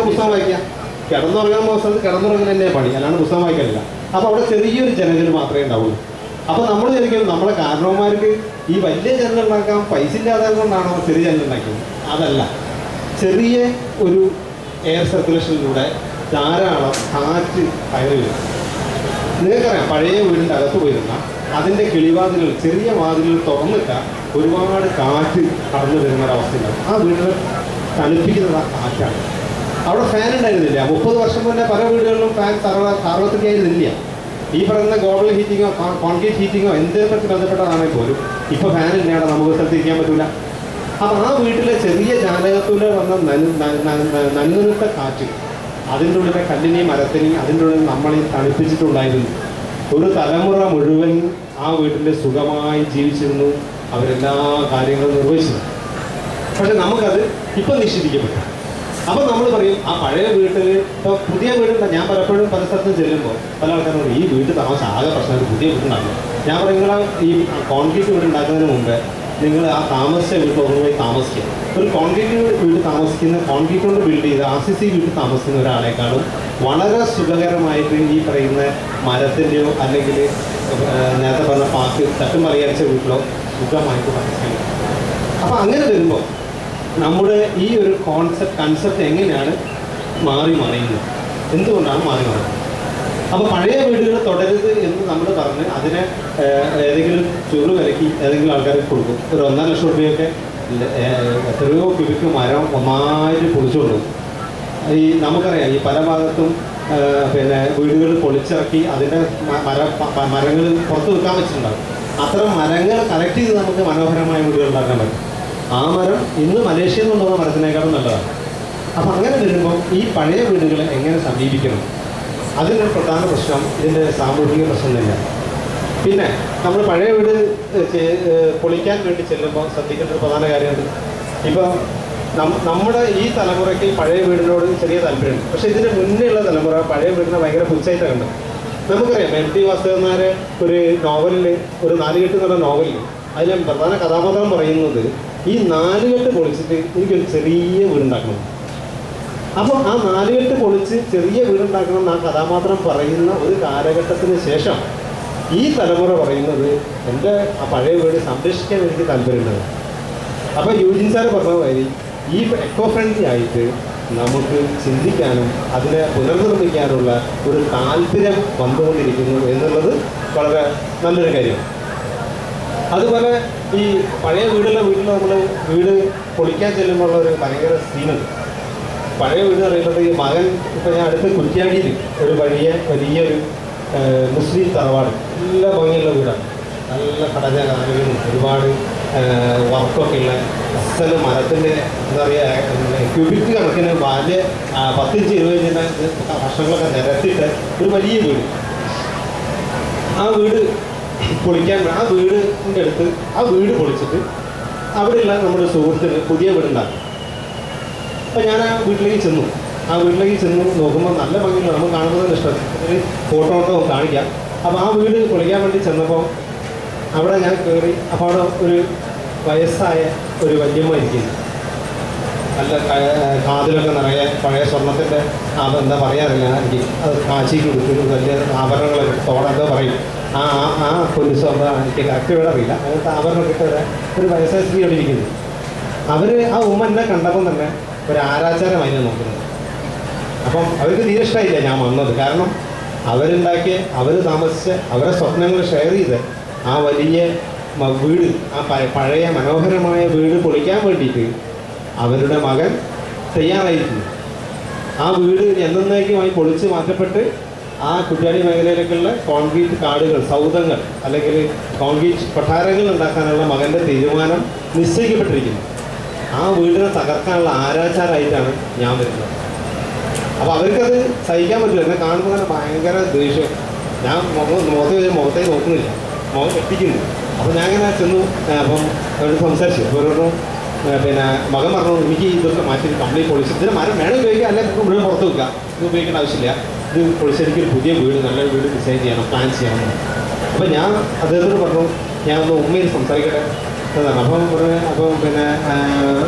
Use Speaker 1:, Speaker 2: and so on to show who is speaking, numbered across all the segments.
Speaker 1: പുസ്തകം വായിക്കാം. കിടന്നുറങ്ങാൻ പോകുന്നത് കിടന്നുറങ്ങുന്ന തന്നെ പണി, അല്ലാണ്ട് പുസ്തകം വായിക്കാനില്ല. അപ്പോൾ അവിടെ ചെറിയൊരു ജനൽ മാത്രമേ ഉണ്ടാവുള്ളൂ. അപ്പോൾ നമ്മൾ ശരിക്കും നമ്മളെ കാരണവന്മാർക്ക് ഈ വലിയ ജനൽ ഉണ്ടാക്കാൻ പൈസ ഇല്ലാതെ കൊണ്ടാണോ ചെറിയ ജനൽ ഉണ്ടാക്കിയത്? അതല്ല, ചെറിയ ഒരു എയർ സർക്കുലേഷനിലൂടെ ധാരാളം കാറ്റ് കയറി വരും. നിങ്ങൾക്കറിയാം, പഴയ വീടിൻ്റെ അകത്ത് പോയിരുന്ന അതിൻ്റെ കിളിവാതിലുകൾ, ചെറിയ വാതിലുകൾ തുറന്നിട്ടാൽ ഒരുപാട് കാറ്റ് കടന്നു വരുന്നൊരവസ്ഥയുണ്ടാവും. ആ വീടിനെ തണുപ്പിക്കുന്നത് ആ കാറ്റാണ്. അവിടെ ഫാൻ ഉണ്ടായിരുന്നില്ല. 30 വർഷം മുന്നേ പല വീടുകളിലും ഫാൻ സാർവത്രികമായിരുന്നില്ല. ഈ പറയുന്ന ഗ്ലോബൽ ഹീറ്റിങ്ങോ കോൺക്രീറ്റ് ഹീറ്റിങ്ങോ എന്തിനൊക്കെ ബന്ധപ്പെട്ടതാണെങ്കിൽ പോലും ഇപ്പോൾ ഫാൻ ഇല്ലാതെ നമുക്ക് സ്ഥലത്ത് ഇരിക്കാൻ പറ്റില്ല. അപ്പം ആ വീട്ടിലെ ചെറിയ ജാലകത്തൂടെ വന്ന നനുനനുത്ത കാറ്റ് അതിൻ്റെ ഉള്ളിലെ കല്ലിനെയും മരത്തിനെയും അതിൻ്റെ ഉള്ളിൽ നമ്മളെ തണുപ്പിച്ചിട്ടുണ്ടായിരുന്നു. ഒരു തലമുറ മുഴുവൻ ആ വീട്ടിൽ സുഖമായി ജീവിച്ചിരുന്നു. അവരെല്ലാ കാര്യങ്ങളും നിർവഹിച്ചിരുന്നു. പക്ഷെ നമുക്കത് ഇപ്പം നിഷേധിക്കപ്പെട്ടു. അപ്പം നമ്മൾ പറയും ആ പഴയ വീട്ടിൽ ഇപ്പോൾ പുതിയ വീടുണ്ട്. ഞാൻ പലപ്പോഴും പല സ്ഥലത്തും ചെല്ലുമ്പോൾ പല ആൾക്കാരോട് ഈ വീട്ടിൽ താമസം ആകെ പ്രശ്നമായിട്ട് പുതിയ വീടുണ്ടാകും. ഞാൻ പറയും, നിങ്ങൾ ഈ കോൺക്രീറ്റ് വീട് ഉണ്ടാക്കുന്നതിന് മുമ്പ് നിങ്ങൾ ആ താമസിച്ച വീട്ടിൽ ഒന്നുപോയി താമസിക്കുക. ഒരു കോൺക്രീറ്റ് വീട് താമസിക്കുന്ന, കോൺക്രീറ്റ് കൊണ്ട് ബിൽഡ് ചെയ്ത് RCC വീട്ടിൽ താമസിക്കുന്ന ഒരാളെക്കാളും വളരെ സുഖകരമായിട്ട് ഈ പറയുന്ന മരത്തിൻ്റെയോ അല്ലെങ്കിൽ നേരത്തെ പറഞ്ഞ പാക്ക് തട്ടുമറിയടിച്ച വീട്ടിലോ സുഖമായിട്ട് താമസിക്കാൻ. അപ്പോൾ അങ്ങനെ വരുമ്പോൾ നമ്മുടെ ഈ ഒരു കൺസെപ്റ്റ് എങ്ങനെയാണ് മാറി മറിയുന്നത്, എന്തുകൊണ്ടാണ് മാറി മറിയുന്നത്? അപ്പോൾ പഴയ വീടുകൾ തുടരുത് എന്ന് നമ്മൾ പറഞ്ഞ് അതിനെ ഏതെങ്കിലും ചുറു വിലക്കി ഏതെങ്കിലും ആൾക്കാർക്ക് കൊടുക്കും. ഒരു 1.5 ലക്ഷം രൂപയൊക്കെ എത്രയോ ക്യൂബിക്ക് മരം ഒന്നായിട്ട് പൊളിച്ചുകൊണ്ടു. ഈ നമുക്കറിയാം, ഈ പല ഭാഗത്തും പിന്നെ വീടുകൾ പൊളിച്ചിറക്കി അതിൻ്റെ മരങ്ങൾ പുറത്ത് വെക്കാൻ വെച്ചിട്ടുണ്ടാകും. അത്തരം മരങ്ങൾ കളക്ട് ചെയ്ത് നമുക്ക് മനോഹരമായ വീടുകൾ ഉണ്ടാക്കാൻ പറ്റും. ആ മരം ഇന്ന് മലേഷ്യയിൽ നിന്നുള്ള മരത്തിനേക്കാളും നല്ലതാണ്. അപ്പം അങ്ങനെ വരുമ്പോൾ ഈ പഴയ വീടുകളെ എങ്ങനെ സമീപിക്കണം? അതിനൊരു പ്രധാന പ്രശ്നം ഇതിൻ്റെ സാമൂഹിക പ്രശ്നം തന്നെയാണ്. പിന്നെ നമ്മൾ പഴയ വീട് പൊളിക്കാൻ വേണ്ടി ചെല്ലുമ്പോൾ ശ്രദ്ധിക്കേണ്ട ഒരു പ്രധാന കാര്യമുണ്ട്. ഇപ്പോൾ നമ്മുടെ ഈ തലമുറയ്ക്ക് പഴയ വീടിനോട് ചെറിയ താല്പര്യമുണ്ട്. പക്ഷേ ഇതിന് മുന്നേയുള്ള തലമുറ പഴയ വീടിനെ ഭയങ്കര പുച്ഛമായിട്ടാണ് കണ്ടത്. നമുക്കറിയാം, MT വാസുദേവൻ ഒരു നോവലിൽ, ഒരു 4 കെട്ട് എന്നുള്ള നോവലിൽ അതിലെ പ്രധാന കഥാപാത്രം പറയുന്നത് ഈ 4 കെട്ട് പൊളിച്ചിട്ട് എനിക്കൊരു ചെറിയ വീടുണ്ടാക്കണം. അപ്പോൾ ആ 4 കെട്ട് പൊളിച്ച് ചെറിയ വീടുണ്ടാക്കണം എന്ന് ആ കഥാപാത്രം പറയുന്ന ഒരു കാലഘട്ടത്തിന് ശേഷം ഈ തലമുറ പറയുന്നത് എൻ്റെ ആ പഴയ വീട് സംരക്ഷിക്കാൻ എനിക്ക് താല്പര്യമുണ്ട്. അപ്പോൾ യൂജിൻ സാർ പറഞ്ഞ മാതിരി ഈ എക്കോ ഫ്രണ്ട്ലി ആയിട്ട് നമുക്ക് ചിന്തിക്കാനും അതിനെ പുനർനിർമ്മിക്കാനുള്ള ഒരു താല്പര്യം വന്നുകൊണ്ടിരിക്കുന്നു എന്നുള്ളത് വളരെ നല്ലൊരു കാര്യമാണ്. അതുപോലെ ഈ പഴയ വീട്ടിൽ നമ്മൾ വീട് പൊളിക്കാൻ ചെല്ലുമ്പോൾ ഒരു ഭയങ്കര സീനുണ്ട്. പഴയ വീട് പറയുന്നത് ഈ മകൻ, ഇപ്പോൾ ഞാൻ അടുത്ത് കുറ്റ്യാടിയിൽ ഒരു വലിയൊരു മുസ്ലിം തറവാട്, നല്ല ഭംഗിയുള്ള വീടാണ്. നല്ല കടഞ്ഞ കാലുകളും ഒരുപാട് വർക്കൊക്കെ ഉള്ള അസൽ മരത്തിൻ്റെ എന്താ പറയുക ക്യൂബിക് കണക്കിന് വലിയ 10 ഇഞ്ച് 20 ഇഞ്ചിൻ്റെ ഭക്ഷണങ്ങളൊക്കെ നിരത്തിയിട്ട് ഒരു വലിയ വീട്. ആ വീട് പൊളിക്കാൻ, ആ വീടിൻ്റെ അടുത്ത് ആ വീട് പൊളിച്ചിട്ട് അവിടെയുള്ള നമ്മുടെ സുഹൃത്തിന് പുതിയ വീടുണ്ടാക്കും. അപ്പോൾ ഞാൻ ആ വീട്ടിലേക്ക് ചെന്നു നോക്കുമ്പോൾ നല്ല ഭംഗിയുള്ള, നമുക്ക് കാണുന്നത് ഇഷ്ടം, ഫോട്ടോ കാണിക്കാം. അപ്പോൾ ആ വീട് പൊളിക്കാൻ വേണ്ടി ചെന്നപ്പോൾ അവിടെ ഞാൻ കയറി. അപ്പോൾ അവിടെ ഒരു വയസ്സായ ഒരു വല്യമ്മ ഇരിക്കുന്നു. നല്ല കാതിലൊക്കെ നിറയെ പഴയ സ്വർണത്തിൻ്റെ എന്താ പറയാറില്ല, എനിക്ക് അത് കാച്ചി കൊടുത്തൊരു വലിയ ആഭരണങ്ങളൊക്കെ തോടെന്തോ പറയും. ആ പൊലിസോ എന്താ എനിക്ക് കറക്റ്റ് വേറെ അറിയില്ല. അങ്ങനത്തെ ആഭരണം കിട്ടുന്ന ഒരു വയസ്സായ സ്ത്രീ അവിടെ ഇരിക്കുന്നു. അവർ ആ ഉമ്മ എന്നെ കണ്ടപ്പം തന്നെ ഒരു ആരാചാരമായി നോക്കുന്നത്. അപ്പം അവർക്ക് തീരെ ഇഷ്ടമായില്ല ഞാൻ വന്നത്. കാരണം അവരുണ്ടാക്കിയ, അവർ താമസിച്ച്, അവരെ സ്വപ്നങ്ങൾ ഷെയർ ചെയ്ത് ആ വലിയ വീട്, ആ പഴയ മനോഹരമായ വീട് പൊളിക്കാൻ വേണ്ടിയിട്ട് അവരുടെ മകൻ തയ്യാറായിരുന്നു. ആ വീട് എന്നേക്കുമായി പൊളിച്ച് മാറ്റപ്പെട്ട് ആ കുറ്റ്യാടി മേഖലയിലേക്കുള്ള കോൺക്രീറ്റ് കാടുകൾ, സൗധങ്ങൾ അല്ലെങ്കിൽ കോൺക്രീറ്റ് കൊട്ടാരങ്ങൾ ഉണ്ടാക്കാനുള്ള മകൻ്റെ തീരുമാനം നിശ്ചയിക്കപ്പെട്ടിരിക്കുന്നു. ആ വീടിനെ തകർക്കാനുള്ള ആരാചാരമായിട്ടാണ് ഞാൻ വരുന്നത്. അപ്പോൾ അവർക്കത് സഹിക്കാൻ പറ്റില്ല. എന്നെ കാണുമ്പോൾ തന്നെ ഭയങ്കര ദേഷ്യം. ഞാൻ മുഖത്തേക്ക് നോക്കുന്നില്ല, മുഖം എത്തിക്കുന്നു. അപ്പോൾ ഞാൻ ഇങ്ങനെ ചെന്നു. അപ്പം അവരോട് സംസാരിച്ചു. അപ്പോൾ അവരോട് പിന്നെ മകൻ പറഞ്ഞു, എനിക്ക് ഇതൊക്കെ മാറ്റി കംപ്ലീറ്റ് പൊളിച്ച് ഇതിന് മരം വേണം ഉപയോഗിക്കുക, അല്ലെങ്കിൽ നമുക്ക് മുഴുവൻ പുറത്ത് വെക്കുക, ഇത് ഉപയോഗിക്കേണ്ട ആവശ്യമില്ല, ഇത് പൊളിച്ചെനിക്കൊരു പുതിയ വീട്, നല്ലൊരു വീട് ഡിസൈൻ ചെയ്യണം, പ്ലാൻ ചെയ്യണം. അപ്പോൾ ഞാൻ അദ്ദേഹത്തോട് പറഞ്ഞു, ഞാൻ ഒന്ന് ഉമ്മയിൽ സംസാരിക്കട്ടെ എന്നാണ്. അപ്പം പിന്നെ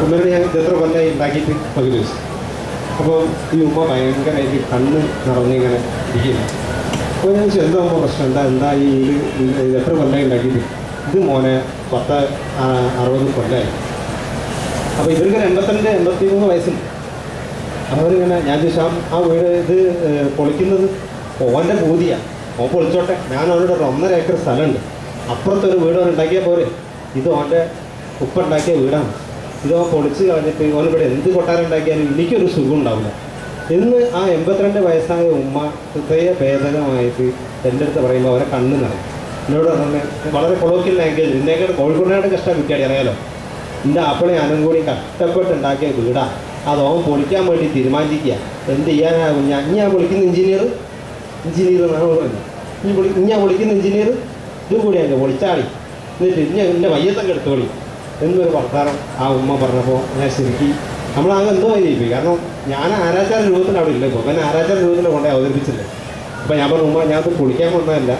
Speaker 1: ഉമ്മയോട് ഞാൻ ഇതെത്ര കൊല്ലമായി ഉണ്ടാക്കിയിട്ട് പകുതി ദിവസം. അപ്പോൾ ഈ ഉമ്മ ഭയങ്കരമായിട്ട് കണ്ണ് നിറഞ്ഞിങ്ങനെ ഇരിക്കുന്നു. അപ്പോൾ ഞാൻ ചോദിച്ചു എന്താ പ്രശ്നം, എന്താ ഈ എത്ര കൊല്ലം ഉണ്ടാക്കിയിട്ട്? ഇത് മോനെ 10-60 കൊല്ലമായി. അപ്പോൾ ഇവർക്ക് 82-83 വയസ്സുണ്ട്. അവരിങ്ങനെ ഞാൻ ചോദിച്ചാൽ ആ വീട് ഇത് പൊളിക്കുന്നത് ഓൻ്റെ പൂതിയാണ്, ഓൻ പൊളിച്ചോട്ടെ, ഞാൻ അവനോട് 1.5 ഏക്കർ സ്ഥലമുണ്ട്, അപ്പുറത്തൊരു വീട് അവൻ ഉണ്ടാക്കിയാൽ പോരെ, ഇത് ഓൻ്റെ ഉപ്പ ഉണ്ടാക്കിയ വീടാണ്, ഇത് ഓൻ പൊളിച്ച് കളഞ്ഞിട്ട് ഓനിവിടെ എന്ത് കൊട്ടാരം ഉണ്ടാക്കിയാലും എനിക്കൊരു സുഖം ഉണ്ടാവില്ല എന്ന് ആ 82 വയസ്സായ ഉമ്മ ഹൃദയ ഭേദകമായിട്ട് എൻ്റെ അടുത്ത് പറയുമ്പോൾ അവരെ കണ്ണ് നിറയും. എന്നോട് പറഞ്ഞ വളരെ കൊളോക്കിയൽ ലാംഗ്വേജ്, എന്നേക്കാട് കോഴിക്കോടിനായിട്ട് കഷ്ടം കുട്ടിയാടി അറിയാലോ, എൻ്റെ ആപ്പിളെ ഞാനും കൂടി കഷ്ടപ്പെട്ടുണ്ടാക്കിയ വീടാണ്, അത് ഓൻ പൊളിക്കാൻ വേണ്ടി തീരുമാനിക്കുക. എന്ത് ചെയ്യാനാകും? ഞാൻ പൊളിക്കുന്ന എഞ്ചിനീയർ എന്നാണ് പറഞ്ഞത്. ഞാൻ പൊളിക്കുന്ന എഞ്ചിനീയർ ഇതും കൂടിയാണ് പൊളിച്ചാടി, എന്നിട്ട് എൻ്റെ മയ്യത്തൊക്കെ എടുത്തോളി എന്നൊരു വർത്താനം ആ ഉമ്മ പറഞ്ഞപ്പോൾ ഞാൻ ശരിക്കും നമ്മളാകെ എന്തോ ചെയ്യിപ്പോയി. കാരണം ഞാൻ ആരാച്ചാര രൂപത്തിൽ അവിടെ ഇല്ല, ഇപ്പോൾ ഞാൻ ആരാച്ചാര രൂപത്തിൽ കൊണ്ടേ അവതരിപ്പിച്ചില്ലേ. അപ്പോൾ ഞാൻ പറഞ്ഞു ഉമ്മ ഞാനത് പൊളിക്കാൻ കൊണ്ടതല്ല,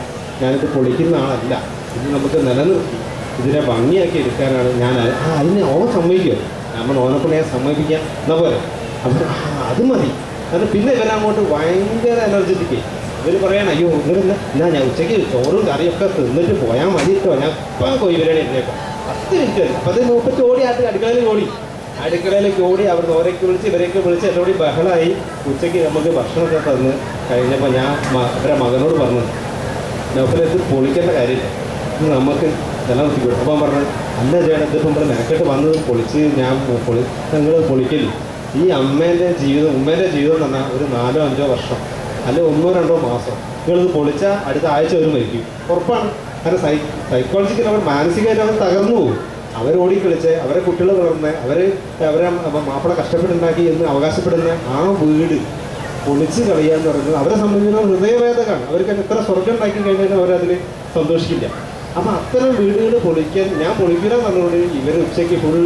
Speaker 1: ഞാനിത് പൊളിക്കുന്ന ആളല്ല, ഇത് നമുക്ക് നിലനിർത്തി ഇതിനെ ഭംഗിയാക്കി എടുക്കാനാണ് ഞാൻ. അതിനെ ഓൻ സമ്മതിക്കുമോ? നമ്മൾ ഓനെക്കൊണ്ട് ഞാൻ സമ്മതിപ്പിക്കാം എന്നാ പോലെ. അപ്പോൾ അത് മതി. കാരണം പിന്നെ ഇവരങ്ങോട്ട് ഭയങ്കര എനർജറ്റിക്ക് ഇവർ പറയണം അയ്യോ ഇവരില്ല, ഞാൻ ഉച്ചയ്ക്ക് ചോറും കറിയൊക്കെ തിന്നിട്ട് പോയാൽ മതി കേട്ടോ, ഞാൻ ഇപ്പം പോയി ഇവരുടെ ഇല്ലേക്കോ 10 മിനിറ്റ്. അപ്പോൾ അത് 30 ഓടി അടുക്കളയിലേക്ക് ഓടി അവർ ഓരൊക്കെ വിളിച്ച് ഇവരെയൊക്കെ വിളിച്ച് എന്നോട് ബഹളമായി. ഉച്ചയ്ക്ക് നമുക്ക് ഭക്ഷണമൊക്കെ തന്ന് കഴിഞ്ഞപ്പോൾ ഞാൻ അവരെ മകനോട് പറഞ്ഞു നൗഫലത്ത് പൊളിക്കേണ്ട കാര്യമില്ല, ഇത് നമുക്ക് നിലനിർത്തിക്കൊടുക്കും. അപ്പം പറഞ്ഞു അല്ല ചേട്ടാ ഇതിപ്പം ഇവിടെ നിനക്കിട്ട് വന്നത് പൊളിച്ച് ഞാൻ നിങ്ങൾ പൊളിക്കല്. ഈ ഉമ്മേൻ്റെ ജീവിതം എന്ന് പറഞ്ഞാൽ ഒരു 4-5 വർഷം അല്ലെങ്കിൽ 1-2 മാസം നിങ്ങളിത് പൊളിച്ചാൽ അടുത്ത ആഴ്ച അവർ മരിക്കും, ഉറപ്പാണ്. കാരണം സൈക്കോളജിക്കൽ അവർ മാനസികമായിട്ട് അവർ തകർന്നു പോകും. അവരോടിക്കളിച്ച് അവരെ കുട്ടികൾ വളർന്ന് അവരെ മാപ്പിള കഷ്ടപ്പെട്ടുണ്ടാക്കി എന്ന് അവകാശപ്പെടുന്ന ആ വീട് പൊളിച്ച് കളയാന്ന് പറയുന്നത് അവരെ സംബന്ധിച്ചിടത്തോളം ഹൃദയവേദകമാണ്. അവർക്ക് എത്ര സ്വർഗം ഉണ്ടാക്കി കഴിഞ്ഞാൽ അവരതിൽ സന്തോഷിക്കില്ല. അപ്പം അത്തരം വീടുകൾ പൊളിക്കാൻ ഞാൻ പൊളിക്കില്ല എന്നുള്ളതുകൊണ്ട് ഇവർ ഉച്ചയ്ക്ക് ഫുൾ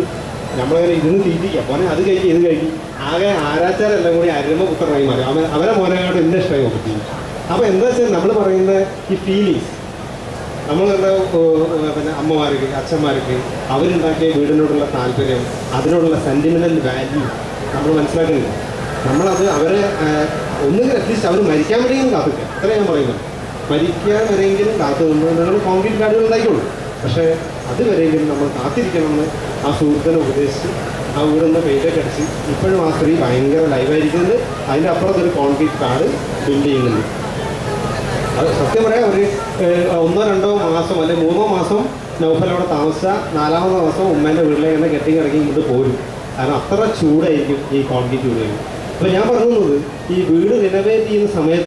Speaker 1: നമ്മളങ്ങനെ ഇരുന്ന് തീറ്റിക്കാം മോനെ അത് കഴിക്കും ഇത് കഴിക്കും. ആകെ ആരാച്ചാരെല്ലാം കൂടി അരുമ പുത്രമായി മാറി. അവരെ മോനെക്കാട്ട് എൻ്റെ ഇഷ്ടമായി നോക്കി. അപ്പോൾ എന്താ വെച്ചാൽ നമ്മൾ പറയുന്ന ഈ ഫീലിങ്സ് നമ്മളുടെ പിന്നെ അമ്മമാർക്ക് അച്ഛന്മാർക്ക് അവരുണ്ടാക്കിയ വീടിനോടുള്ള താല്പര്യം, അതിനോടുള്ള സെൻറ്റിമെൻ്റൽ വാല്യൂ നമ്മൾ മനസ്സിലാക്കുന്നില്ല. നമ്മളത് അവരെ ഒന്നുകിൽ അറ്റ്ലീസ്റ്റ് അവർ മരിക്കാൻ വേണ്ടിയെങ്കിലും കാത്തിക്കുക, അത്ര ഞാൻ പറയുന്നത്. മരിക്കാൻ വരെയെങ്കിലും കാത്തു നിന്ന് നിങ്ങൾ കോൺക്രീറ്റ് കാർഡുകൾ ഉണ്ടായിക്കോളൂ, പക്ഷേ അതുവരെയെങ്കിലും നമ്മൾ കാത്തിരിക്കണമെന്ന് ആ സുഹൃത്തിനെ ഉപദേശിച്ച് ആ വീടൊന്ന് പെയിൻ്റൊക്കെ അടിച്ച് ഇപ്പോഴും ആ സ്ത്രീ ഭയങ്കര ലൈവായിരിക്കുന്നത്. അതിൻ്റെ അപ്പുറത്തൊരു കോൺക്രീറ്റ് കാർഡ് ബിൽഡ് ചെയ്യുന്നുണ്ട്. അത് സത്യം പറയാം ഒരു 1-2 മാസം അല്ലെങ്കിൽ 3 മാസം നൗഫൽ അവിടെ താമസിച്ച 4ാമത്തെ മാസം ഉമ്മേൻ്റെ വീട്ടിലേക്ക് തന്നെ കെട്ടിക്കിറങ്ങി ഇങ്ങോട്ട് പോരും. കാരണം അത്ര ചൂടായിരിക്കും ഈ കോൺക്രീറ്റ് വീടുകൾ. അപ്പോൾ ഞാൻ പറയുന്നത് ഈ വീട് റിനോവേറ്റ് ചെയ്യുന്ന സമയത്ത്